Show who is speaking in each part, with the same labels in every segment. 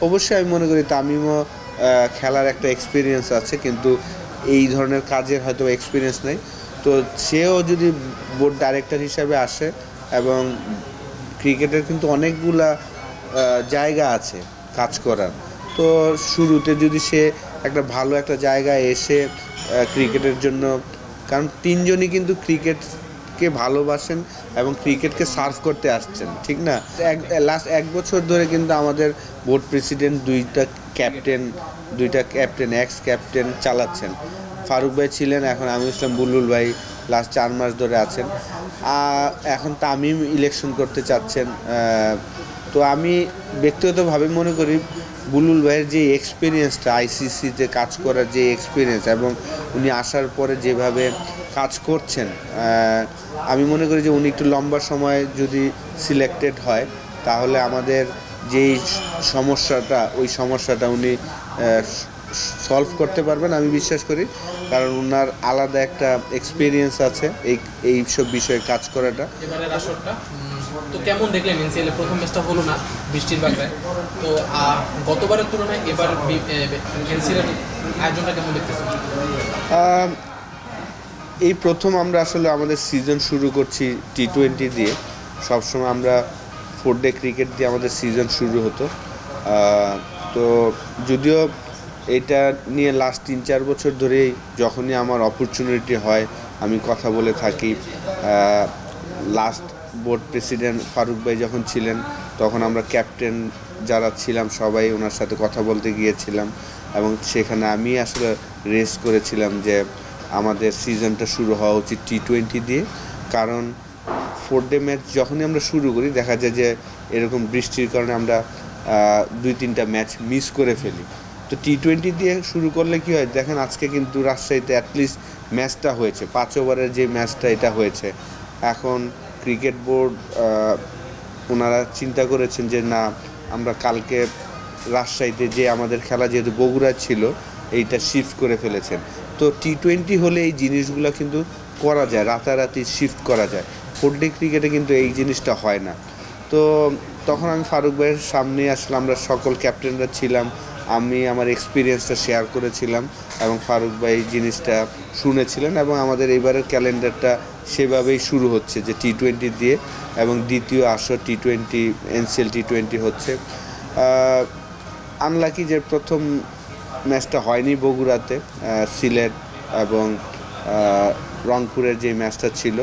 Speaker 1: অবশ্যই আমি মনে করি তামিমও খেলার একটা এক্সপিরিয়েন্স আছে, কিন্তু এই ধরনের কাজের হয়তো এক্সপিরিয়েন্স নেই। তো সেও যদি বোর্ড ডাইরেক্টর হিসাবে আসে, এবং ক্রিকেটের কিন্তু অনেকগুলা জায়গা আছে কাজ করার, তো শুরুতে যদি সে একটা ভালো একটা জায়গায় এসে ক্রিকেটের জন্য, কারণ তিনজনই কিন্তু ক্রিকেটকে ভালোবাসেন এবং ক্রিকেটকে সার্ভ করতে আসছেন, ঠিক না? লাস্ট 1 বছর ধরে কিন্তু আমাদের বোর্ড প্রেসিডেন্ট দুইটা ক্যাপ্টেন এক্স ক্যাপ্টেন চালাচ্ছেন। ফারুক ভাই ছিলেন, এখন আমিনুল ইসলাম বুলবুল ভাই লাস্ট 4 মাস ধরে আছেন। এখন তামিম ইলেকশন করতে চাচ্ছেন। তো আমি ব্যক্তিগতভাবে মনে করি বুলবুল ভাইয়ের যে এক্সপিরিয়েন্সটা, আইসিসিতে কাজ করার যে এক্সপিরিয়েন্স, এবং উনি আসার পরে যেভাবে কাজ করছেন, আমি মনে করি যে উনি একটু লম্বা সময় যদি সিলেক্টেড হয়, তাহলে আমাদের যেই ওই সমস্যাটা উনি সলভ করতে পারবেন আমি বিশ্বাস করি, কারণ ওনার আলাদা একটা এক্সপিরিয়েন্স আছে এই সব বিষয়ে কাজ করাটা।
Speaker 2: এবারের আসরটা তো কেমন দেখলেন? এনসিএল প্রথম ম্যাচটা হলো না বৃষ্টির বাগড়ায়, তো গতবারের তুলনায় এবার এনসিএল আয়োজনটা কেমন দেখতেছেন?
Speaker 1: এই প্রথম আমরা আসলে আমাদের সিজন শুরু করছি টি-20 দিয়ে। সবসময় আমরা 4 ডে ক্রিকেট দিয়ে আমাদের সিজন শুরু হতো। তো যদিও এটা নিয়ে লাস্ট 3-4 বছর ধরেই যখনই আমার অপরচুনিটি হয় আমি কথা বলে থাকি। লাস্ট বোর্ড প্রেসিডেন্ট ফারুক ভাই যখন ছিলেন, তখন আমরা ক্যাপ্টেন যারা ছিলাম সবাই ওনার সাথে কথা বলতে গিয়েছিলাম, এবং সেখানে আমি আসলে রেস করেছিলাম যে আমাদের সিজনটা শুরু হওয়া উচিত টি-20 দিয়ে। কারণ 4 ডে ম্যাচ যখনই আমরা শুরু করি দেখা যায় যে এরকম বৃষ্টির কারণে আমরা 2-3টা ম্যাচ মিস করে ফেলি। তো টি-20 দিয়ে শুরু করলে কি হয়, দেখেন আজকে কিন্তু রাজশাহীতে অ্যাটলিস্ট ম্যাচটা হয়েছে, 5 ওভারের যে ম্যাচটা এটা হয়েছে। এখন ক্রিকেট বোর্ড ওনারা চিন্তা করেছেন যে না, আমরা কালকে রাজশাহীতে যে আমাদের খেলা যেহেতু বগুড়া ছিল, এইটা শিফট করে ফেলেছেন। তো টি-20 হলে এই জিনিসগুলো কিন্তু করা যায়, রাতারাতি শিফট করা যায়। 4 ডে ক্রিকেটে কিন্তু এই জিনিসটা হয় না। তো তখন আমি ফারুক ভাইয়ের সামনে আসলে আমরা সকল ক্যাপ্টেনরা ছিলাম, আমি আমার এক্সপিরিয়েন্সটা শেয়ার করেছিলাম, এবং ফারুক ভাই জিনিসটা শুনেছিলেন, এবং আমাদের এবারের ক্যালেন্ডারটা সেভাবেই শুরু হচ্ছে যে টি-20 দিয়ে, এবং দ্বিতীয় আসর টি-20 এনসিএল টি-20 হচ্ছে। আনলাকি যে প্রথম ম্যাচটা হয়নি বগুড়াতে, সিলেট এবং রংপুরের যে ম্যাচটা ছিল।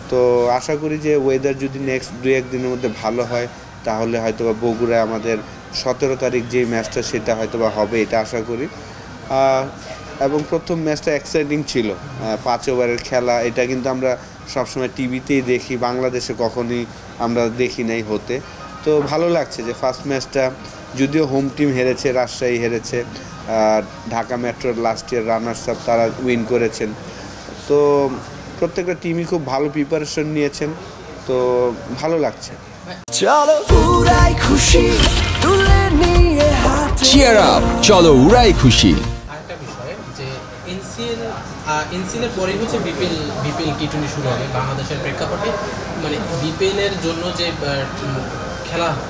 Speaker 1: তো আশা করি যে ওয়েদার যদি নেক্সট 2-1 দিনের মধ্যে ভালো হয়, তাহলে হয়তোবা বগুড়ায় আমাদের 17 তারিখ যে ম্যাচটা সেটা হয়তোবা হবে, এটা আশা করি। এবং প্রথম ম্যাচটা এক্সাইটিং ছিল, 5 ওভারের খেলা, এটা কিন্তু আমরা সবসময় টিভিতেই দেখি, বাংলাদেশে কখনই আমরা দেখি নাই হতে। তো ভালো লাগছে যে ফার্স্ট ম্যাচটা যদিও হোম টিম হেরেছে, রাজশাহী হেরেছে, ঢাকা মেট্রোর লাস্ট ইয়ার রানার্স আপ তারা উইন করেছেন। তো প্রত্যেকটা টিমই খুব ভালো প্রিপারেশন নিয়েছেন, তো ভালো লাগছে।
Speaker 3: চলো উড়াই খুশি তুলে নিয়ে হাতে
Speaker 4: চিয়ার আপ, চলো উড়াই খুশি।
Speaker 2: আরেকটা বিষয় যে এনসিএল এর পরেই হচ্ছে বিপিএল টি-20 শুরু হবে বাংলাদেশের প্রেক্ষাপটে। মানে বিপিএল এর জন্য যে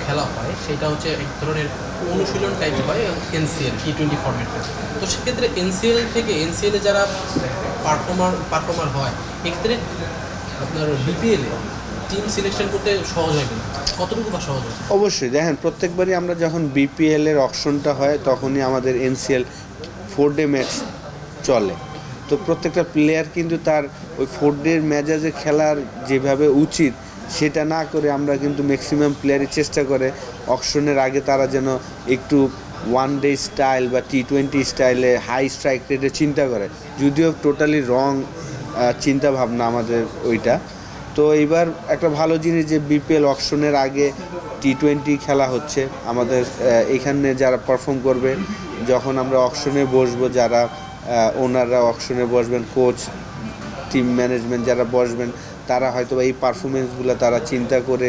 Speaker 2: খেলা হয় সেটা হচ্ছে এক ধরনের অনুশীলন টাইপ হয় এনসিএল টি-20 ফরম্যাটে। তো সেক্ষেত্রে এনসিএলে যারা পারফর্মার হয়, এক্ষেত্রে আপনার বিপিএলে টিম সিলেকশন করতে সহজ হবে না, কতটুকু বা সহজ হবে?
Speaker 1: অবশ্যই দেখেন, প্রত্যেকবারই আমরা যখন বিপিএল এর অকশনটা হয় তখনই আমাদের এনসিএল 4 ডে ম্যাচ চলে। তো প্রত্যেকটা প্লেয়ার কিন্তু তার ওই 4 ডে ম্যাচে খেলার যেভাবে উচিত সেটা না করে আমরা কিন্তু ম্যাক্সিমাম প্লেয়ারই চেষ্টা করে অকশনের আগে তারা যেন একটু 1 ডে স্টাইল বা টি-20 স্টাইলে হাই স্ট্রাইক রেটে চিন্তা করে, যদিও টোটালি রং চিন্তা ভাবনা আমাদের ওইটা। তো এইবার একটা ভালো জিনিস যে বিপিএল অকশনের আগে টি-20 খেলা হচ্ছে আমাদের এখানে, যারা পারফর্ম করবে যখন আমরা অকশনে বসবো, যারা ওনাররা অকশনে বসবেন, কোচ টিম ম্যানেজমেন্ট যারা বসবেন, তারা হয়তো এই পারফরমেন্সগুলো তারা চিন্তা করে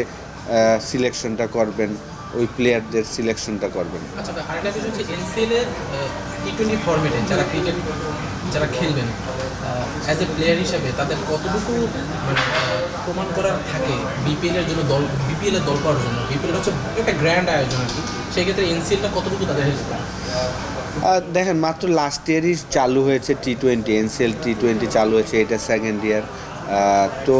Speaker 1: সিলেকশনটা করবেন। ওই প্লেয়ারদের সিলেকশনটা করবেন।
Speaker 2: আচ্ছা ভাই, আরেকটা বিষয় হচ্ছে এনসিএল এর টি20 ফরম্যাটে যারা ক্রিকেট যারা খেলবেন অ্যাজ এ প্লেয়ার হিসেবে তাদের কতটুকু মানে প্রমাণ করার থাকে বিপিএল এর জন্য বিপিএল এর দল করার জন্য? বিপিএল হচ্ছে একটা গ্র্যান্ড আয়োজন আর কি, সেই ক্ষেত্রে এনসিএলটা কতটুকু তাদের হেল্প করে?
Speaker 1: দেখেন মাত্র লাস্ট ইয়ারই চালু হয়েছে টি20, এনসিএল টি20 চালু হয়েছে, এটা সেকেন্ড ইয়ার। তো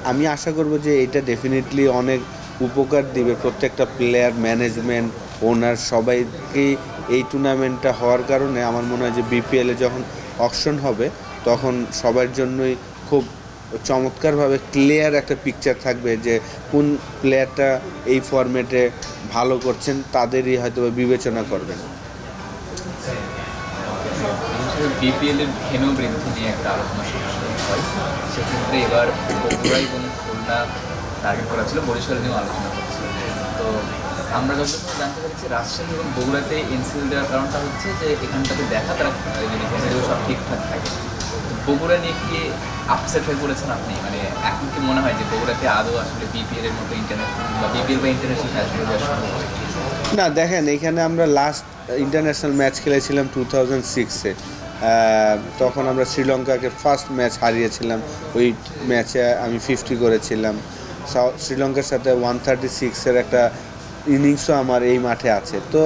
Speaker 1: আমি আশা করব যে এটা ডেফিনেটলি অনেক উপকার দিবে প্রত্যেকটা প্লেয়ার, ম্যানেজমেন্ট, ওনার সবাইকেই। এই টুর্নামেন্টটা হওয়ার কারণে আমার মনে হয় যে বিপিএলে যখন অকশন হবে তখন সবার জন্যই খুব চমৎকারভাবে ক্লিয়ার একটা পিকচার থাকবে যে কোন প্লেয়ারটা এই ফরম্যাটে ভালো করছেন, তাদেরই হয়তো বিবেচনা করবেন।
Speaker 5: বিপিএল এর ভেন্যু বৃদ্ধি নিয়ে একটা আলোচনা হয়, সেক্ষেত্রে এবার বগুড়া এবং খুলনা টার্গেট করা ছিল, বরিশাল নিয়েও আলোচনা করছিল। তো আমরা যতটুকু জানতে পারছি রাজশাহী এবং বগুড়াতে এনসিএল দেওয়ার কারণটা হচ্ছে যে এখানটাতে দেখা তারা যদি ভেন্যু সব ঠিকঠাক থাকে। বগুড়া নিয়ে কি আপসেট হয়ে পড়েছেন আপনি? মানে এখন কি মনে হয় যে বগুড়াতে আদৌ আসলে বিপিএল এর মতো ইন্টারন্যাশনাল বা বিপিএল বা ইন্টারন্যাশনাল ম্যাচগুলো দেওয়া সম্ভব হয়?
Speaker 1: না, দেখেন এখানে আমরা লাস্ট ইন্টারন্যাশনাল ম্যাচ খেলেছিলাম 2006-এ। তখন আমরা শ্রীলঙ্কাকে ফার্স্ট ম্যাচ হারিয়েছিলাম। ওই ম্যাচে আমি 50 করেছিলাম। শ্রীলঙ্কার সাথে 136-এর একটা ইনিংসও আমার এই মাঠে আছে। তো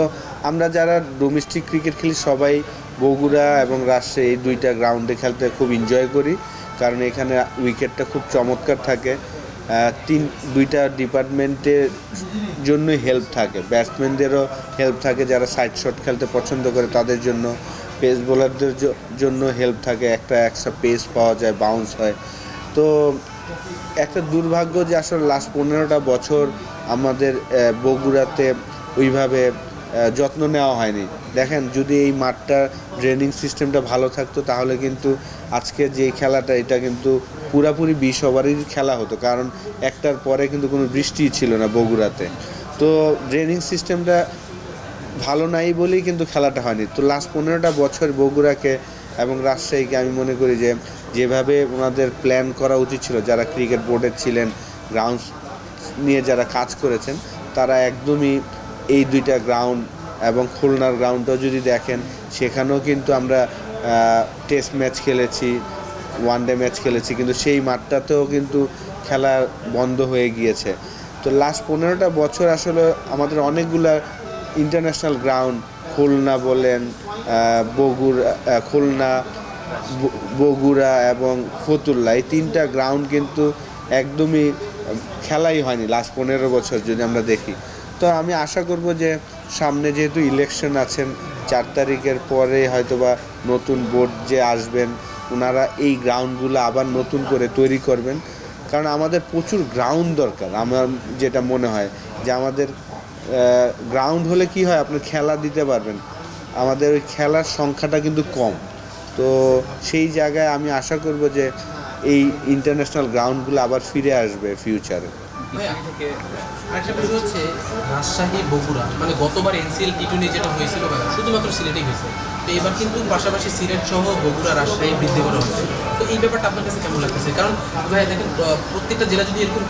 Speaker 1: আমরা যারা ডোমেস্টিক ক্রিকেট খেলি সবাই বগুড়া এবং রাজশাহী এই দুইটা গ্রাউন্ডে খেলতে খুব এনজয় করি, কারণ এখানে উইকেটটা খুব চমৎকার থাকে। দুইটা ডিপার্টমেন্টের জন্যই হেল্প থাকে, ব্যাটসম্যানদেরও হেল্প থাকে যারা সাইড শট খেলতে পছন্দ করে তাদের জন্য, পেস বোলারদের জন্য হেল্প থাকে, একটা এক্সট্রা পেস পাওয়া যায়, বাউন্স হয়। তো একটা দুর্ভাগ্য যে আসলে লাস্ট 15টা বছর আমাদের বগুড়াতে ওইভাবে যত্ন নেওয়া হয়নি। দেখেন যদি এই মাঠটা ড্রেনিং সিস্টেমটা ভালো থাকতো তাহলে কিন্তু আজকে যে খেলাটা এটা কিন্তু পুরাপুরি 20 ওভারের খেলা হতো, কারণ একটার পরে কিন্তু কোনো বৃষ্টিই ছিল না বগুড়াতে। তো ড্রেনিং সিস্টেমটা ভালো নাই বলেই কিন্তু খেলাটা হয়নি। তো লাস্ট 15টা বছর বগুড়াকে এবং রাজশাহীকে আমি মনে করি যে যেভাবে ওনাদের প্ল্যান করা উচিত ছিল, যারা ক্রিকেট বোর্ডের ছিলেন, গ্রাউন্ডস নিয়ে যারা কাজ করেছেন, তারা একদমই এই দুইটা গ্রাউন্ড এবং খুলনার গ্রাউন্ডটাও যদি দেখেন সেখানেও কিন্তু আমরা টেস্ট ম্যাচ খেলেছি, ওয়ানডে ম্যাচ খেলেছি, কিন্তু সেই মাঠটাতেও কিন্তু খেলা বন্ধ হয়ে গিয়েছে। তো লাস্ট 15টা বছর আসলে আমাদের অনেকগুলা ইন্টারন্যাশনাল গ্রাউন্ড, খুলনা বলেন, খুলনা, বগুড়া এবং ফতুল্লা, এই তিনটা গ্রাউন্ড কিন্তু একদমই খেলাই হয়নি লাস্ট 15 বছর যদি আমরা দেখি। তো আমি আশা করব যে সামনে যেহেতু ইলেকশন আছেন, 4 তারিখের পরে হয়তোবা নতুন বোর্ড যে আসবেন ওনারা এই গ্রাউন্ডগুলো আবার নতুন করে তৈরি করবেন, কারণ আমাদের প্রচুর গ্রাউন্ড দরকার। আমার যেটা মনে হয় যে আমাদের গ্রাউন্ড হলে কি হয়, আপনি খেলা দিতে পারবেন, আমাদের ওই খেলার সংখ্যাটা কিন্তু কম। তো সেই জায়গায় আমি আশা করব যে এই ইন্টারন্যাশনাল গ্রাউন্ডগুলো আবার ফিরে আসবে ফিউচারে।
Speaker 2: আরেকটা বিষয় হচ্ছে রাজশাহী বগুড়া, মানে গতবার এনসিএল টি20 যেটা হয়েছিল শুধুমাত্র সিলেটেই হয়েছে, তো এবার কিন্তু পাশাপাশি সিলেট সহ বগুড়া রাজশাহী বৃদ্ধি করা হচ্ছে। তো এই ব্যাপারটা আপনার কাছে কেমন লাগতেছে? কারণ ভাই দেখেন প্রত্যেকটা জেলা যদি এরকম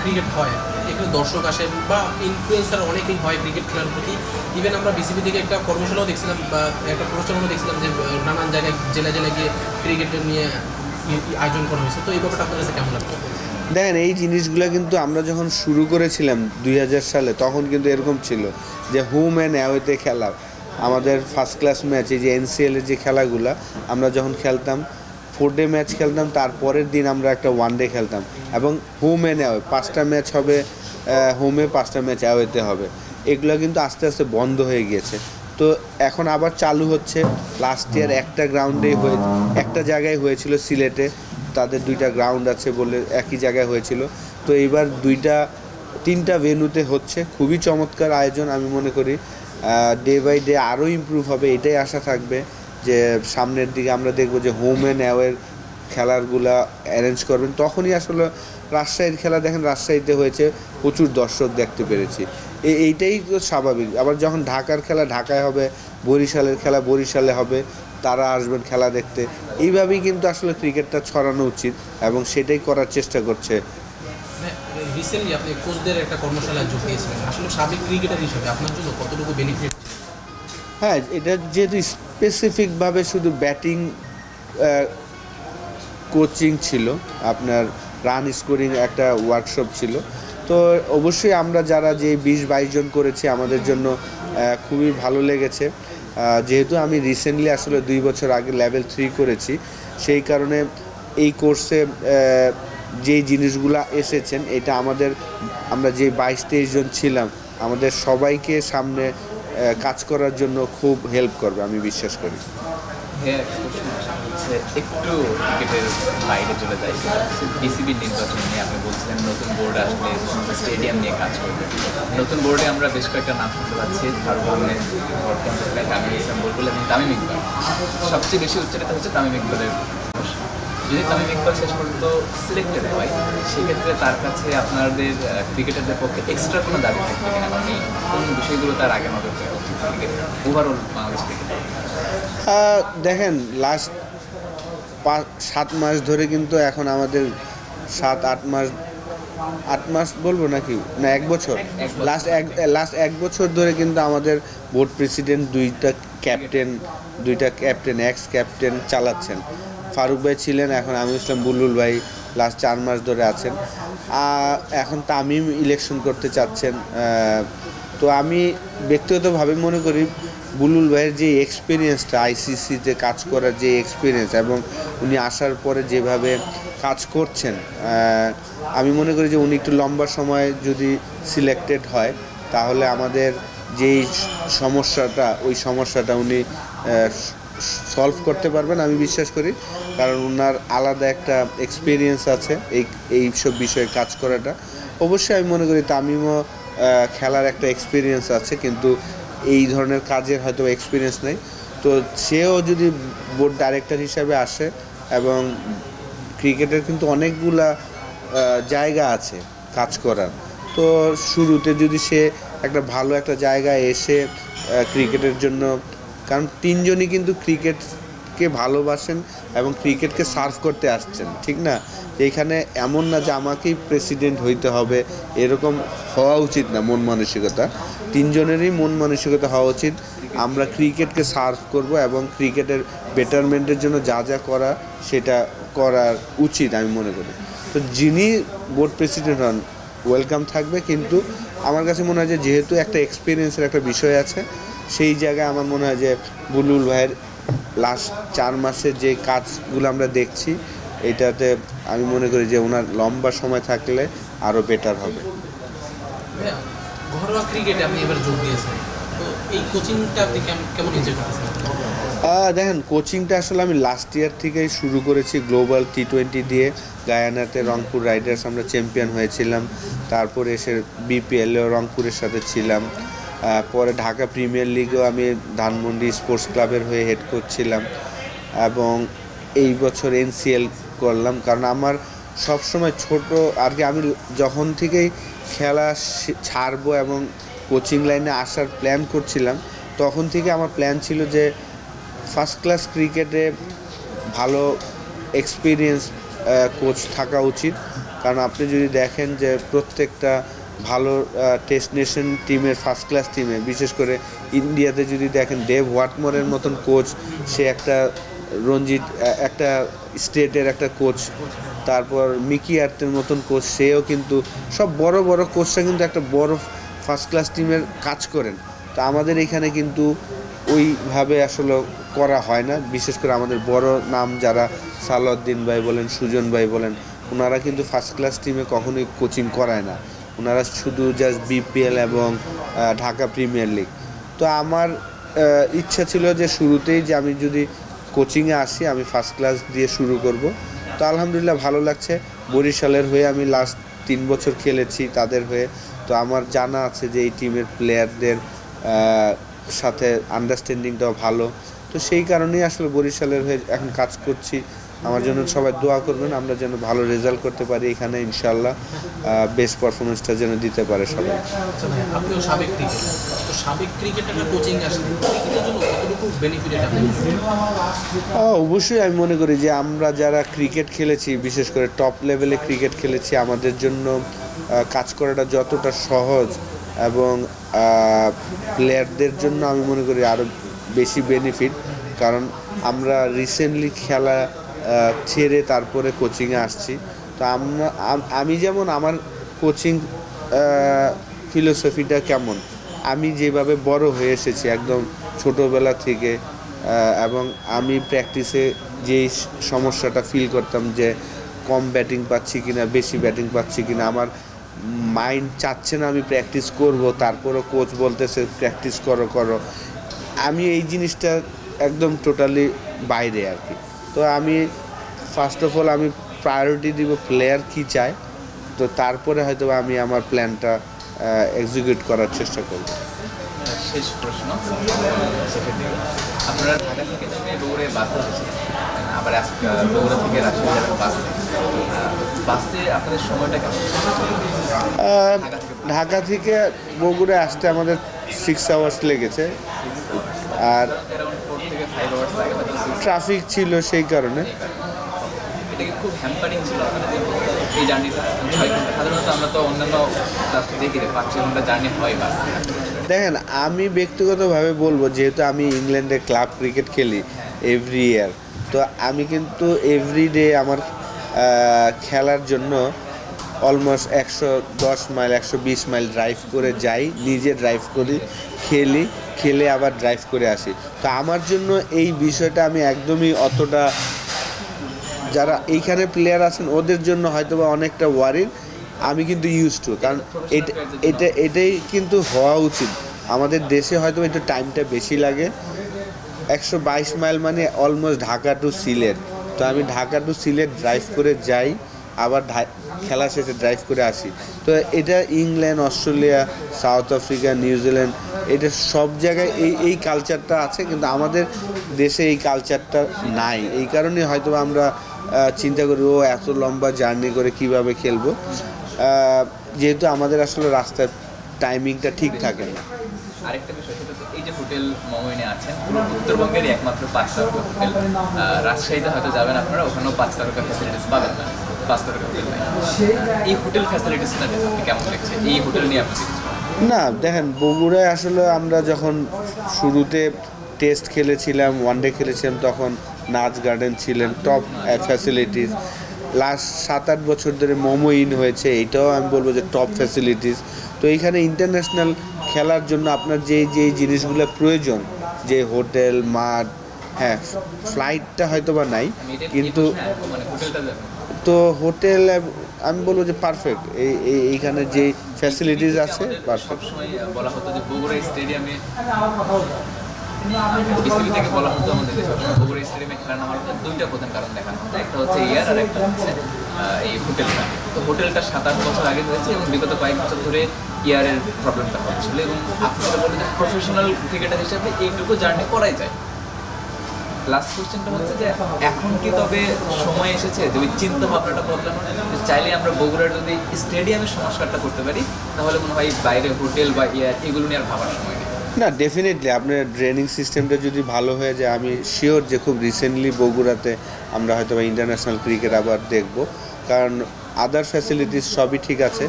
Speaker 2: ক্রিকেট হয়, এখানে দর্শক আসে বা ইনফ্লুয়েন্সার অনেকেই হয় ক্রিকেট খেলার প্রতি। ইভেন আমরা বিসিবি থেকে একটা কর্মশালাও দেখছিলাম বা একটা প্রচারণাও দেখছিলাম যে নানান জায়গায় জেলায় গিয়ে ক্রিকেটের নিয়ে আয়োজন করা হয়েছে। তো এই ব্যাপারটা আপনার কাছে কেমন লাগছে?
Speaker 1: দেখেন এই জিনিসগুলো কিন্তু আমরা যখন শুরু করেছিলাম 2000 সালে তখন কিন্তু এরকম ছিল যে হোম অ্যান্ড অ্যাওয়েতে খেলা। আমাদের ফার্স্ট ক্লাস ম্যাচ, এই যে এনসিএলের যে খেলাগুলো আমরা যখন খেলতাম, 4 ডে ম্যাচ খেলতাম, তারপরের দিন আমরা একটা 1 ডে খেলতাম, এবং হোম অ্যান্ড অ্যাওয়ে 5টা ম্যাচ হবে, হোমে 5টা ম্যাচ অ্যাওয়েতে হবে। এগুলো কিন্তু আস্তে আস্তে বন্ধ হয়ে গিয়েছে। তো এখন আবার চালু হচ্ছে। লাস্ট ইয়ার একটা জায়গায় হয়েছিল সিলেটে, তাদের 2টা গ্রাউন্ড আছে বলে একই জায়গায় হয়েছিল। তো এইবার 3টা ভেন্যুতে হচ্ছে, খুবই চমৎকার আয়োজন। আমি মনে করি ডে বাই ডে আরও ইমপ্রুভ হবে, এটাই আশা থাকবে যে সামনের দিকে আমরা দেখব যে হোম অ্যান্ড অ্যাওয়ের খেলাগুলা অ্যারেঞ্জ করবেন। তখনই আসলে রাজশাহীর খেলা দেখেন, রাজশাহীতে হয়েছে, প্রচুর দর্শক দেখতে পেরেছি, এইটাই তো স্বাভাবিক। আবার যখন ঢাকার খেলা ঢাকায় হবে, বরিশালের খেলা বরিশালে হবে, তারা আসবেন খেলা দেখতে। এইভাবেই কিন্তু আসলে ক্রিকেটটা ছড়ানো উচিত এবং সেটাই করার চেষ্টা করছে।
Speaker 2: রিসেন্টলি আপনি কোচদের একটা কর্মশালায় যোগ দিয়েছিলেন, আসলে সাবেক ক্রিকেটার হিসেবে আপনার জন্য কতটুকু বেনিফিট?
Speaker 1: হ্যাঁ, এটা যেহেতু স্পেসিফিকভাবে শুধু ব্যাটিং কোচিং ছিল, আপনার রান স্কোরিং একটা ওয়ার্কশপ ছিল, তো অবশ্যই আমরা যারা যে 20-22 জন করেছি আমাদের জন্য খুবই ভালো লেগেছে। যেহেতু আমি রিসেন্টলি আসলে 2 বছর আগে লেভেল 3 করেছি, সেই কারণে এই কোর্সে যেই জিনিসগুলো এসেছেন এটা আমরা যে 22-23 জন ছিলাম আমাদের সবাইকে সামনে কাজ করার জন্য খুব হেল্প করবে আমি বিশ্বাস করি।
Speaker 5: হ্যাঁ, একটু ক্রিকেটের বাইরে চলে যাই, বিসিবির নির্বাচন নিয়ে আপনি বলছিলেন নতুন বোর্ড আসলে স্টেডিয়াম নিয়ে কাজ করবে। নতুন বোর্ডে আমরা বেশ কয়েকটা নাম শুনতে পাচ্ছি, ফারুক আহমেদ, তামিম ইসলাম বুলবুল এবং তামিম ইকবাল। সবচেয়ে বেশি উচ্চারিত হচ্ছে তামিম ইকবালের। যদি তামিম ইকবাল শেষ পর্যন্ত সিলেক্টেড হয় সেক্ষেত্রে তার কাছে আপনাদের ক্রিকেটারদের পক্ষে এক্সট্রা কোনো দাবি থাকবে কিনা, মানে কোন বিষয়গুলো তার আগে নজর দেওয়া উচিত ক্রিকেট ওভারঅল বাংলাদেশ ক্রিকেট?
Speaker 1: দেখেন, লাস্ট 7 মাস ধরে কিন্তু এখন আমাদের 7-8 মাস, 8 মাস বলবো নাকি না 1 বছর, লাস্ট 1 বছর ধরে কিন্তু আমাদের বোর্ড প্রেসিডেন্ট দুইটা ক্যাপ্টেন এক্স ক্যাপ্টেন চালাচ্ছেন। ফারুক ভাই ছিলেন, এখন আমির ইসলাম বুলবুল ভাই লাস্ট 4 মাস ধরে আছেন। এখন তামিম ইলেকশন করতে চাচ্ছেন। তো আমি ব্যক্তিগতভাবে মনে করি বুলবুল ভাইয়ের যে এক্সপিরিয়েন্সটা, আইসিসিতে কাজ করার যে এক্সপিরিয়েন্স এবং উনি আসার পরে যেভাবে কাজ করছেন, আমি মনে করি যে উনি একটু লম্বা সময় যদি সিলেক্টেড হয় তাহলে আমাদের যেই ওই সমস্যাটা উনি সলভ করতে পারবেন আমি বিশ্বাস করি, কারণ ওনার আলাদা একটা এক্সপিরিয়েন্স আছে এই সব বিষয়ে কাজ করাটা। অবশ্যই আমি মনে করি তামিমও খেলার একটা এক্সপিরিয়েন্স আছে, কিন্তু এই ধরনের কাজের হয়তো এক্সপিরিয়েন্স নেই। তো সেও যদি বোর্ড ডাইরেক্টর হিসাবে আসে, এবং ক্রিকেটের কিন্তু অনেকগুলা জায়গা আছে কাজ করার, তো শুরুতে যদি সে একটা ভালো একটা জায়গায় এসে ক্রিকেটের জন্য, কারণ 3 জনই কিন্তু ক্রিকেটকে ভালোবাসেন এবং ক্রিকেটকে সার্ভ করতে আসছেন, ঠিক না? এইখানে এমন না যে আমাকেই প্রেসিডেন্ট হইতে হবে, এরকম হওয়া উচিত না। মন মানসিকতা 3 জনেরই মন মানসিকতা হওয়া উচিত, আমরা ক্রিকেটকে সার্ভ করব এবং ক্রিকেটের বেটারমেন্টের জন্য যা যা করা সেটা করার উচিত আমি মনে করি। তো যিনি বোর্ড প্রেসিডেন্ট হন ওয়েলকাম থাকবে, কিন্তু আমার কাছে মনে হয় যে যেহেতু একটা এক্সপিরিয়েন্সের একটা বিষয় আছে, সেই জায়গায় আমার মনে হয় যে বুলবুল ভাইয়ের লাস্ট 4 মাসের যে কাজগুলো আমরা দেখছি, এটাতে আমি মনে করি যে ওনার লম্বা সময় থাকলে আরও বেটার হবে।
Speaker 2: ঘরোয়া ক্রিকেটে আপনি এবার যোগ দিয়েছেন, তো এই কোচিংটা আপনি কেমন এনজয় করতেছেন?
Speaker 1: দেখেন, কোচিংটা আসলে আমি লাস্ট ইয়ার থেকেই শুরু করেছি। গ্লোবাল T20 দিয়ে গায়ানাতে রংপুর রাইডার্স আমরা চ্যাম্পিয়ন হয়েছিলাম, তারপরে এসে বিপিএলেও রংপুরের সাথে ছিলাম, পরে ঢাকা প্রিমিয়ার লিগেও আমি ধানমন্ডি স্পোর্টস ক্লাবের হয়ে হেড কোচ ছিলাম, এবং এই বছর NCL করলাম। কারণ আমার সবসময় ছোট আর কি, আমি যখন থেকেই খেলা ছাড়বো এবং কোচিং লাইনে আসার প্ল্যান করছিলাম, তখন থেকে আমার প্ল্যান ছিল যে ফার্স্ট ক্লাস ক্রিকেটে ভালো এক্সপিরিয়েন্স কোচ থাকা উচিত। কারণ আপনি যদি দেখেন যে প্রত্যেকটা ভালো টেস্ট নেশন টিমের ফার্স্ট ক্লাস টিমে, বিশেষ করে ইন্ডিয়াতে যদি দেখেন ডেভ ওয়াটমোরের মতন কোচ, সে একটা রঞ্জিত একটা স্টেটের একটা কোচ, তারপর মিকি আর্তের মতন কোচ, সেও কিন্তু সব বড় বড় কোচরা কিন্তু একটা বড় ফার্স্ট ক্লাস টিমের কাজ করেন। তো আমাদের এখানে কিন্তু ওইভাবে আসলে করা হয় না। বিশেষ করে আমাদের বড় নাম যারা, সালাউদ্দিন ভাই বলেন, সুজন ভাই বলেন, ওনারা কিন্তু ফার্স্ট ক্লাস টিমে কখনোই কোচিং করায় না, ওনারা শুধু জাস্ট বিপিএল এবং ঢাকা প্রিমিয়ার লিগ। তো আমার ইচ্ছা ছিল যে শুরুতেই যে আমি যদি কোচিংয়ে আসি আমি ফার্স্ট ক্লাস দিয়ে শুরু করব। তো আলহামদুলিল্লাহ ভালো লাগছে। বরিশালের হয়ে আমি লাস্ট 3 বছর খেলেছি তাদের হয়ে, তো আমার জানা আছে যে এই টিমের প্লেয়ারদের সাথে আন্ডারস্ট্যান্ডিংটাও ভালো। তো সেই কারণেই আসলে বরিশালের হয়ে এখন কাজ করছি। আমার জন্য সবাই দোয়া করবেন, আমরা যেন ভালো রেজাল্ট করতে পারি এখানে, ইনশাআল্লাহ বেস্ট পারফরমেন্সটা যেন দিতে পারে সবাই।
Speaker 2: আপনিও সাবেক ক্রিকেটার, তো সাবেক ক্রিকেটারের কোচিং আসলে ক্রিকেটের জন্য কতটুকু বেনিফিট আপনি?
Speaker 1: অবশ্যই আমি মনে করি যে আমরা যারা ক্রিকেট খেলেছি, বিশেষ করে টপ লেভেলে ক্রিকেট খেলেছি, আমাদের জন্য কাজ করাটা যতটা সহজ এবং প্লেয়ারদের জন্য আমি মনে করি আরও বেশি বেনিফিট, কারণ আমরা রিসেন্টলি খেলা ছেড়ে তারপরে কোচিংয়ে আসছি। তো আমি যেমন আমার কোচিং ফিলোসফিটা কেমন, আমি যেভাবে বড় হয়ে এসেছি একদম ছোটোবেলা থেকে, এবং আমি প্র্যাকটিসে যেই সমস্যাটা ফিল করতাম যে কম ব্যাটিং পাচ্ছি কিনা, বেশি ব্যাটিং পাচ্ছি কিনা, আমার মাইন্ড চাচ্ছে না আমি প্র্যাকটিস করব, তারপরও কোচ বলতেছে প্র্যাকটিস করো, আমি এই জিনিসটা একদম টোটালি বাইরে আর কি। তো আমি ফার্স্ট অফ অল আমি প্রায়োরিটি দিব প্লেয়ার কী চায়, তো তারপরে হয়তো আমি আমার প্ল্যানটা এক্সিকিউট করার চেষ্টা করব।
Speaker 5: শেষ প্রশ্ন, আপনারা ঢাকা থেকে নেমে দৌড়ে বাসে এসেছিলেন, আবার দৌড়া থেকে রাজশাহী যাবেন বাসে আপনাদের সময়টা কেমন?
Speaker 1: ঢাকা থেকে বগুড়ায় আসতে আমাদের 6 আওয়ার্স লেগেছে, আর ট্রাফিক ছিল সেই কারণে।
Speaker 5: এটা কি খুব হ্যাম্পারিং ছিল এই জার্নিটা? 6 ঘন্টা সাধারণত আমরা তো অন্যান্য রাস্তা দেখি 5-6 ঘন্টা জার্নি হয় বাস।
Speaker 1: দেখেন, আমি ব্যক্তিগতভাবে বলবো, যেহেতু আমি ইংল্যান্ডে ক্লাব ক্রিকেট খেলি এভরি ইয়ার, তো আমি কিন্তু এভরিডে আমার খেলার জন্য অলমোস্ট 110 মাইল 120 মাইল ড্রাইভ করে যাই, নিজে ড্রাইভ করি, খেলে আবার ড্রাইভ করে আসি। তো আমার জন্য এই বিষয়টা আমি একদমই অতটা, যারা এইখানে প্লেয়ার আছেন ওদের জন্য হয়তো বা অনেকটা ওয়ারির, আমি কিন্তু ইউজ টু, কারণ এটাই কিন্তু হওয়া উচিত। আমাদের দেশে হয়তো একটু টাইমটা বেশি লাগে, 122 মাইল মানে অলমোস্ট ঢাকা টু সিলেট। তো আমি ঢাকা টু সিলেট ড্রাইভ করে যাই, আবার খেলা শেষে ড্রাইভ করে আসি। তো এটা England, Australia, south Africa, New Zealand, এটা সব জায়গায় এই কালচারটা আছে, কিন্তু আমাদের দেশে এই কালচারটা নাই। এই কারণে হয়তো আমরা চিন্তা করি এত লম্বা জার্নি করে কিভাবে খেলবো, যেহেতু আমাদের আসলে রাস্তার টাইমিংটা ঠিক থাকে না।
Speaker 5: আরেকটা বিষয়, সেটা তো এই যে হোটেল মোহামেডানে আছেন, উত্তরবঙ্গেরই একমাত্র 5 তারকা হোটেল। রাজশাহীতে হয়তো যাবেন আপনারা, ওখানেও 5 তারকা ফ্যাসিলিটিস পাবেন না, 5 তারকা হোটেল নাই। এই হোটেল ফ্যাসিলিটিসটা আপনি কেমন দেখছেন? এই হোটেল নিয়ে আপনি
Speaker 1: না, দেখেন, বগুড়ায় আসলে আমরা যখন শুরুতে টেস্ট খেলেছিলাম, ওয়ানডে খেলেছিলাম, তখন নাচ গার্ডেন ছিলেন, টপ ফ্যাসিলিটিস। লাস্ট 7-8 বছর ধরে মোমো ইন হয়েছে, এটাও আমি বলবো যে টপ ফ্যাসিলিটিস। তো এইখানে ইন্টারন্যাশনাল খেলার জন্য আপনার যেই জিনিসগুলো প্রয়োজন, যে হোটেল, মাঠ, হ্যাঁ ফ্লাইটটা হয়তো বা নাই, কিন্তু তো হোটেল আমি বলবো যে পারফেক্ট। এইখানে যে ফ্যাসিলিটিস আছে পারফেক্ট।
Speaker 5: সবসময় বলা হতো যে বগুড়া স্টেডিয়ামে, বিসিবি থেকে বলা হতো আমাদের সবসময় বগুড়া স্টেডিয়ামে খেলা নেওয়ার দুইটা প্রধান কারণ দেখানো হতো, একটা হচ্ছে এয়ার আর একটা হচ্ছে এই হোটেলটা। তো হোটেলটা 7-8 বছর আগে হয়েছে এবং বিগত কয়েক বছর ধরে এয়ারের প্রবলেমটা হচ্ছিল, এবং আপনারা বলেন যে প্রফেশনাল ক্রিকেটার হিসেবে এইটুকু জার্নি করাই যায়। লাস্ট কোশ্চেনটা হচ্ছে যে এখন কি তবে সময় এসেছে যে ওই চিন্তা ভাবনাটা বদলানো, চাইলে আমরা বগুড়ার যদি স্টেডিয়ামের সংস্কারটা করতে পারি, তাহলে মনে হয় বাইরে হোটেল বা এয়ার এগুলো নিয়ে আর ভাবার সময় নেই।
Speaker 1: না, ডেফিনেটলি আপনার ড্রেনিং সিস্টেমটা যদি ভালো হয়ে যায়, আমি শিওর যে খুব রিসেন্টলি বগুড়াতে আমরা হয়তো বা ইন্টারন্যাশনাল ক্রিকেট আবার দেখব, কারণ আদার ফ্যাসিলিটিস সবই ঠিক আছে।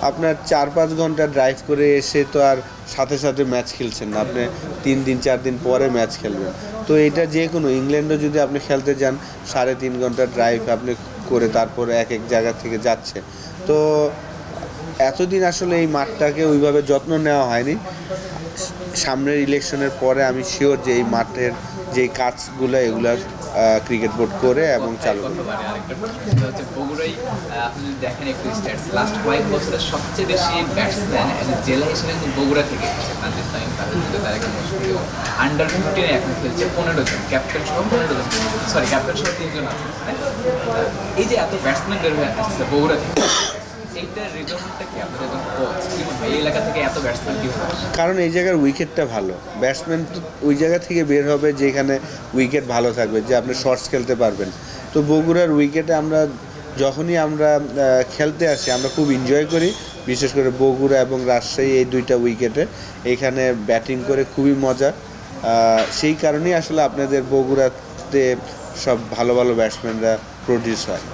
Speaker 1: আপনার 4-5 ঘন্টা ড্রাইভ করে এসে তো আর সাথে সাথে ম্যাচ খেলছেন না, আপনি 3 দিন 4 দিন পরে ম্যাচ খেলবেন। তো এটা যে কোনো ইংল্যান্ডও যদি আপনি খেলতে যান, 3.5 ঘন্টা ড্রাইভ আপনি করে তারপরে এক জায়গা থেকে যাচ্ছে। তো এতদিন আসলে এই মাঠটাকে ওইভাবে যত্ন নেওয়া হয়নি। সামনের ইলেকশনের পরে আমি শিওর যে এই মাঠের যে কাজগুলো এগুলার ক্রিকেট বোর্ড করে এবং চালু করবে।
Speaker 5: বগুড়াই আপনি যদি দেখেন একটু স্ট্যাটস, লাস্ট কয়েক বছরে সবচেয়ে বেশি ব্যাটসম্যান জেলা হিসেবে বগুড়া থেকে এসেছে। আন্ডার 15 এখন খেলছে 15 জন, ক্যাপ্টেন সহ 15 জন, সরি ক্যাপ্টেন সহ 3 জন আছে। এই যে এত ব্যাটসম্যান বের হয়ে আসছে বগুড়া থেকে, এইটার রিজনটা কি? আপনাদের কোচ কি মনে হয় এই এলাকা থেকে এত ব্যাটসম্যান কি হয়?
Speaker 1: কারণ এই জায়গার উইকেটটা ভালো, ব্যাটসম্যান তো ওই জায়গা থেকে বের হবে যেখানে উইকেট ভালো থাকবে, যে আপনি শর্টস খেলতে পারবেন। তো বগুড়ার উইকেটে আমরা যখনই আমরা খেলতে আসি আমরা খুব এনজয় করি, বিশেষ করে বগুড়া এবং রাজশাহী এই দুইটা উইকেটে এখানে ব্যাটিং করে খুবই মজা। সেই কারণেই আসলে আপনাদের বগুড়াতে সব ভালো ভালো ব্যাটসম্যানরা প্রডিউস হয়।